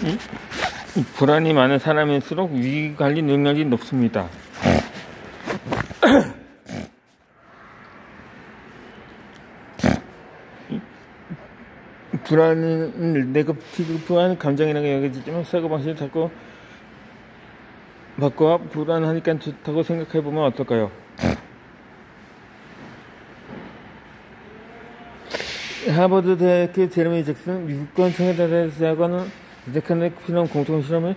이 불안이 많은 사람일수록 위기관리 능력이 높습니다. 불안은 네거티브한 감정이라고 여겨지지만 사고방식을 자꾸 바꿔 불안하니까 좋다고 생각해보면 어떨까요? 하버드 대학의 제레미 잭슨 미국권 청와대대학원은 제작하는 필름 공통실험을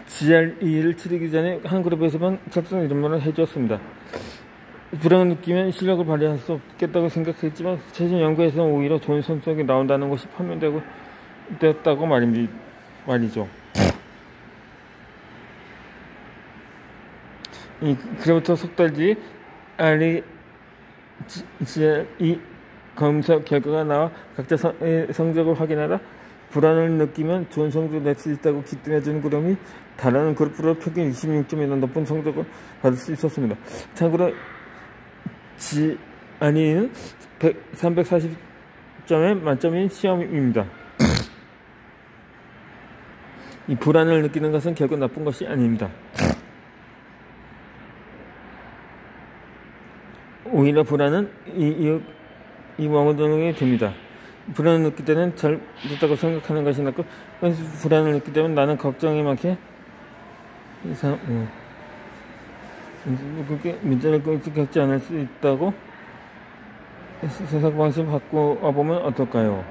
GRE를 치르기 전에 한 그룹에서만 작성 이름을 해주었습니다. 불안을 느끼면 실력을 발휘할 수 없겠다고 생각했지만 최신 연구에서는 오히려 좋은 성적이 나온다는 것이 판명되었다고 말이죠. 그로부터 석 달 뒤 REGRE 검사 결과가 나와 각자 성적을 확인하라 불안을 느끼면 좋은 성적을 낼 수 있다고 기대해주는 그룹이 다른 그룹보다 평균 26점이나 높은 성적을 받을 수 있었습니다. 참고로 GRE는 340점의 만점인 시험입니다. 이 불안을 느끼는 것은 결코 나쁜 것이 아닙니다. 오히려 불안은 이왕원동이 됩니다. 불안을 느낄 때는 잘못했다고 생각하는 것이 낫고 불안을 느낄 때는 나는 걱정이 많게 그렇게 문제를 겪지 않을 수 있다고 세상 방식을 바꿔보면 어떨까요?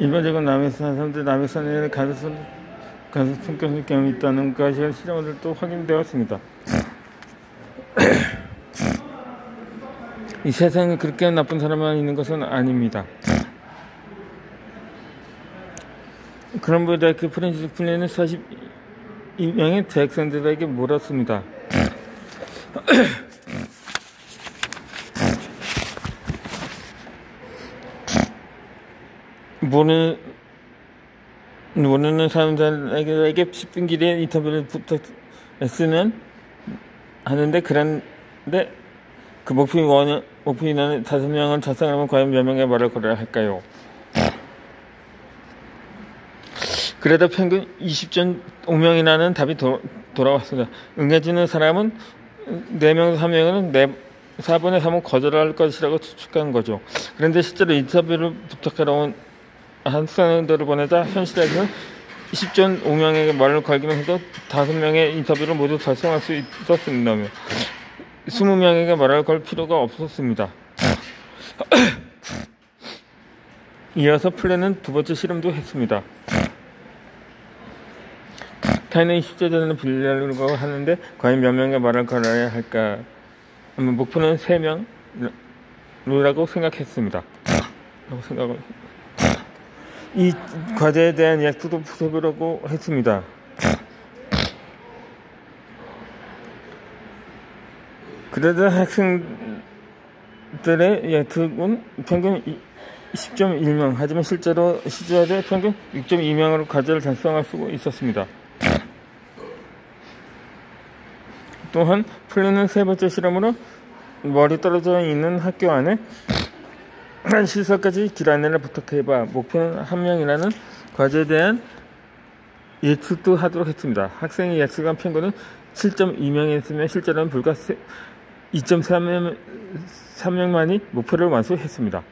일반적으로 남의 사람들 남의 산에 가서 성격의 경험이 있다는 것이 실험으로 또 확인되었습니다. 이 세상에 그렇게 나쁜 사람만 있는 것은 아닙니다. 크럼블 대학교 프랜시스 플레이는 42명의 대학생들에게 물었습니다. 모르는 사람들에게 10분 길이의 인터뷰를 부탁했으면 하는데 그런데 그 목표 인원은 5명을 작성하면 과연 몇 명의 말을 걸어야 할까요? 그래도 평균 20.5명이라는 답이 돌아왔습니다. 응해주는 사람은 4명, 3명은 4분의 3은 거절할 것이라고 추측한 거죠. 그런데 실제로 인터뷰를 부탁하러 온 학생들을 보내자 현실에서 20.5명에게 말을 걸기만 해도 5명의 인터뷰를 모두 달성할 수 있었습니다. 20명에게 말을 걸 필요가 없었습니다. 이어서 플랜은 두 번째 실험도 했습니다. 타인의 십자전을 빌려고 하는데 과연 몇 명의 말을 걸어야 할까? 목표는 3명이라고 생각했습니다. 이 과제에 대한 약속도 해보려고 했습니다. 그래도 학생들의 약속은 평균 10.1명, 하지만 실제로 시주하되 평균 6.2명으로 과제를 달성할 수 있었습니다. 또한 플랜은 세 번째 실험으로 멀리 떨어져 있는 학교 안에 한 시설까지 길 안내를 부탁해봐. 목표는 1명이라는 과제에 대한 예측도 하도록 했습니다. 학생이 예측한 평균은 7.2명이었으며 실제로는 불과 2.3명만이 목표를 완수했습니다.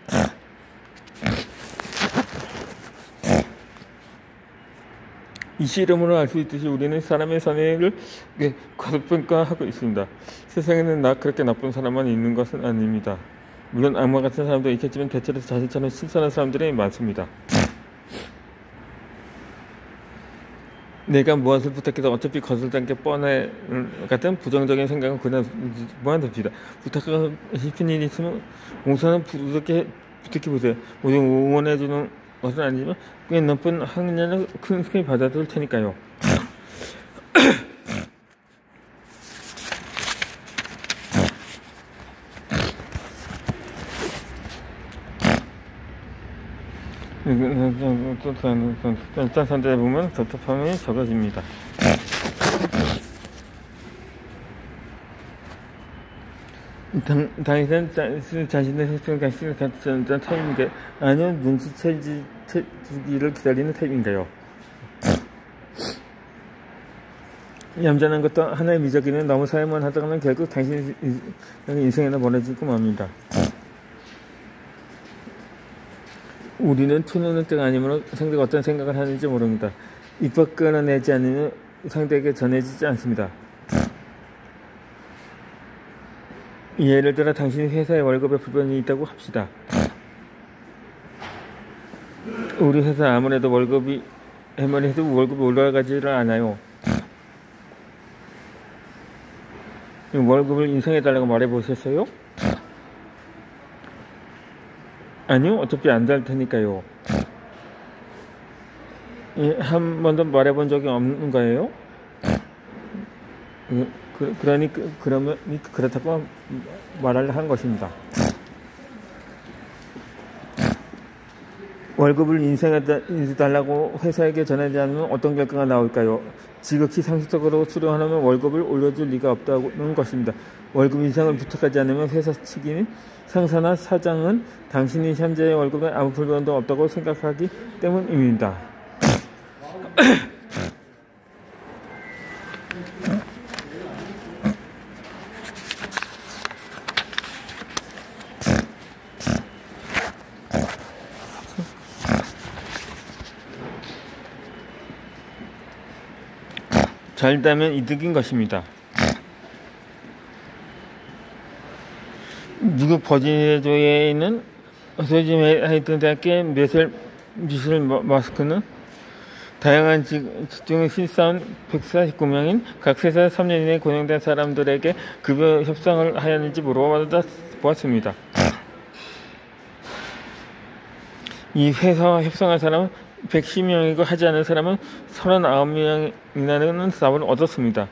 이 실험으로 알 수 있듯이 우리는 사람의 선행을 과소평가하고 있습니다. 세상에는 그렇게 나쁜 사람만 있는 것은 아닙니다. 물론 악마 같은 사람도 있겠지만 대체로 자신처럼 실선한 사람들이 많습니다. 내가 무엇을 부탁해도 어차피 거슬지 않게 뻔해 같은 부정적인 생각은 그냥 무한됩니다. 부탁하고 싶은 일이 있으면 우선은 부탁해보세요. 모두 응원해주는 것은 아니지만 꽤 높은 확률로 크게 받아들일 테니까요. 일단 선대에 보면 답답함이 적어집니다. 당신은 자신의 세상을 갖춘 타입인가요? 아니면 눈치채주기를 기다리는 타입인가요? 얌전한 것도 하나의 미적이는 너무 사용만 하다가는 결국 당신의 인생에나 보내지고 맙니다. 우리는 투는 때가 아니므로 상대가 어떤 생각을 하는지 모릅니다. 입 끊어내지 않으면 상대에게 전해지지 않습니다. 예를 들어 당신이 회사의 월급에 불만이 있다고 합시다. 우리 회사 아무래도 월급이 해머리해도 월급이 올라가지를 않아요. 월급을 인상해달라고 말해보셨어요? 아니요, 어차피 안 될 테니까요. 한 번도 말해본 적이 없는 거예요? 그러면 그렇다고 말을 한 것입니다. 월급을 인상해달라고 회사에게 전하지 않으면 어떤 결과가 나올까요? 지극히 상식적으로 수령하면 월급을 올려줄 리가 없다는 것입니다. 월급 인상을 부탁하지 않으면 회사 측이 상사나 사장은 당신이 현재의 월급에 아무 불만도 없다고 생각하기 때문입니다. 잘 되면 이득인 것입니다. 미국 버지니아주에 있는 조지 메이튼 대학교의 미셸 마스크는 다양한 직종에 실사한 149명인 각 회사 3년 이내에 고용된 사람들에게 급여 협상을 하였는지 물어보았습니다. 이 회사와 협상한 사람은 110명이고 하지 않은 사람은 39명이라는 답을 얻었습니다.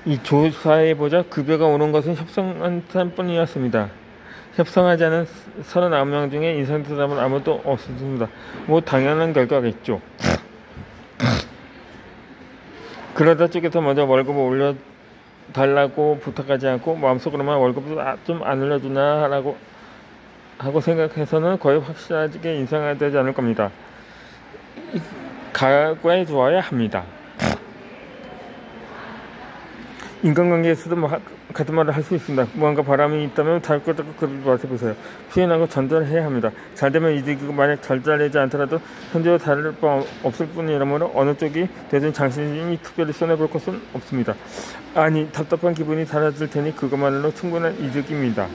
이 조사에 보자 급여가 오른 것은 협상한 사람뿐이었습니다. 협상하지 않은 39명 중에 인상된 사람은 아무도 없었습니다. 뭐 당연한 결과겠죠. 그러다 쪽에서 먼저 월급을 올려달라고 부탁하지 않고 마음속으로만 월급을 좀 안 올려주나 하고 생각해서는 거의 확실하게 인상이 되지 않을 겁니다. 각오해 두어야 합니다. 인간관계에서도 같은 말을 할 수 있습니다. 무언가 바람이 있다면 달고 그를 맞춰보세요. 표현하고 전달해야 합니다. 잘되면 이득이고 만약 잘 되지 않더라도 현재와 다를 바 없을 뿐이라므로 어느 쪽이 되든 당신이 특별히 손해볼 것은 없습니다. 아니, 답답한 기분이 사라질 테니 그것만으로 충분한 이득입니다.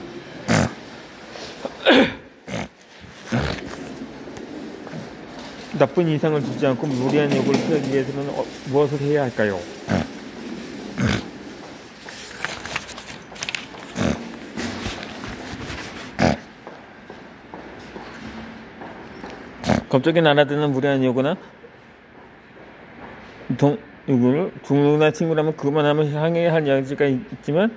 나쁜 인상을 주지 않고 무리한 요구를 피하기 위해서는 무엇을 해야 할까요? 갑자기 날아드는 무리한 요구나 요구를 누구나 친구라면 그만하면 향해야 할 여지가 있지만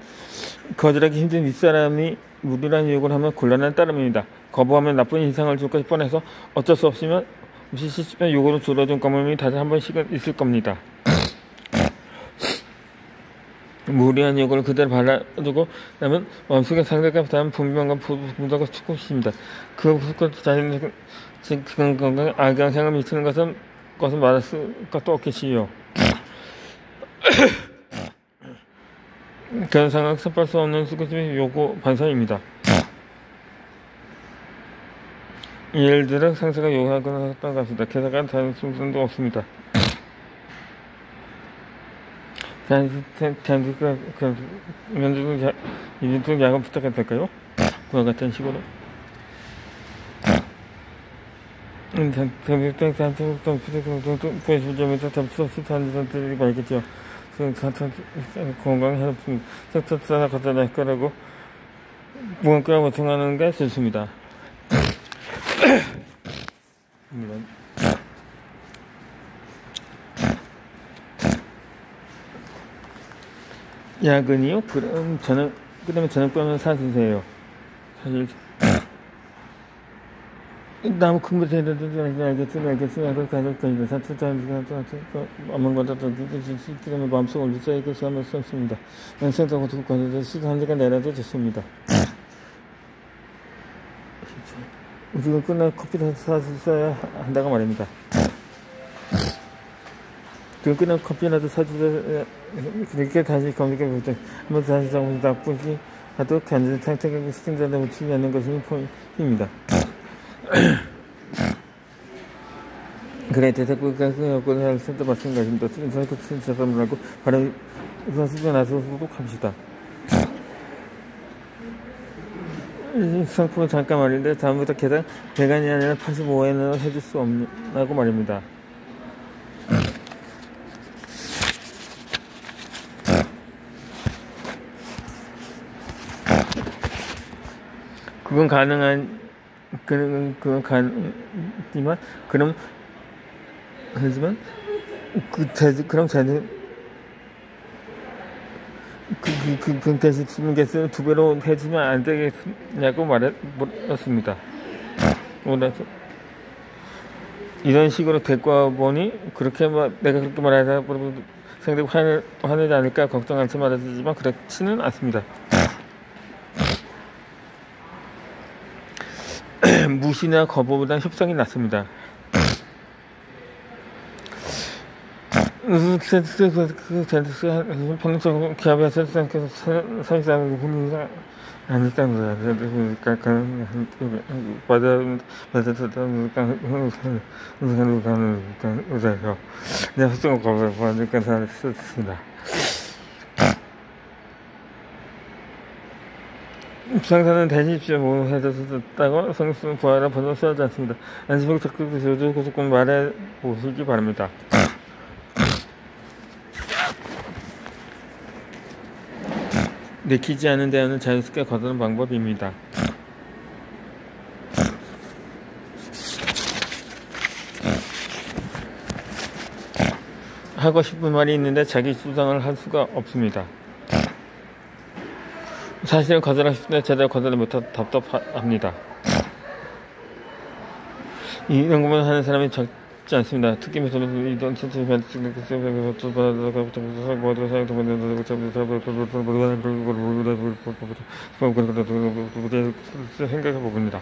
거절하기 힘든 윗사람이 무리한 요구를 하면 곤란한 따름입니다. 거부하면 나쁜 인상을 줄 것이 뻔해서 어쩔 수 없으면 요구를 들어준 까먹음이 다들 한 번씩은 있을 겁니다. 무리한 요구를 그대로 받아두고 나면 마음속에 상대가 다른 분명한 분노가 죽고 싶습니다. 그 자신의 건강에 악영향을 미치는 것은 말할 수가 없겠지요. 그런 상황 섭할 수 없는 수고심의 요구 반사입니다. 예를 들어 상사가 요구하거나 했던 것 같습니다. 게다가 다른 순서도 없습니다. 면접은 이벤트 야간 부탁해도 될까요? 그와 같은 식으로. 부에서 잠수 수산들이 말겠죠. 건강해 sektor 갖다 낼 거라고 무언가 보충하는 게 좋습니다. 야근이요? 그럼 저녁밥은 사주세요. 사실 나무 큰 것에 알겠으면 가족까지 사투자는 아무 것도 그러면 마음속을 유지하게 시험을 썼습니다. 연생하고 두고 가서 시간 한 시간 내라도 좋습니다. 우리가 끝나 커피를 사주셔야 한다고 말입니다. 그 끝나 커피라도 사주셔야 그렇게 다시 검색해보죠. 한번 다시 잡으면 나쁘지 하도 간절 상태가 시킨다는 놓치지 않는 것이 포인트입니다. 그래 대사국가 여권을 할 때도 마찬가지입니다. 작업을 하고 바로 수준 나서도 합시다. 상품은 잠깐 말인데 다음부터 계단 100원이 아니라 85원을 해줄 수 없냐고 말입니다. 그건 가능하지만 그럼 쟤는 그 대신 주문 개수는 2배로 해주면 안 되겠냐고 물었습니다. 이런 식으로 데리고 보니 내가 그렇게 말하자 상대가 화내지 않을까 걱정하지 말아주지만 그렇지는 않습니다. 무시나 거부보다 협상이 낫습니다. 평소 기업에서 사실상 분위기가 아니었다는 거야. 받아서 내가 협상을 거부하니까 썼습니다. 상사는 대신입시에 뭐 해줬다고 성수는 부하라 번호 써야지 않습니다. 안심하고 적극 저도 고속권 말해 보시기 바랍니다. 내키지 않은 대화는 자연스럽게 거두는 방법입니다. 하고 싶은 말이 있는데 자기 주장을 할 수가 없습니다. 사실은 거절하고 싶은데 제대로 거절을 못해 답답합니다. 이런 것만 하는 사람이 적지 않습니다. 특히 이런 생각해 봅니다.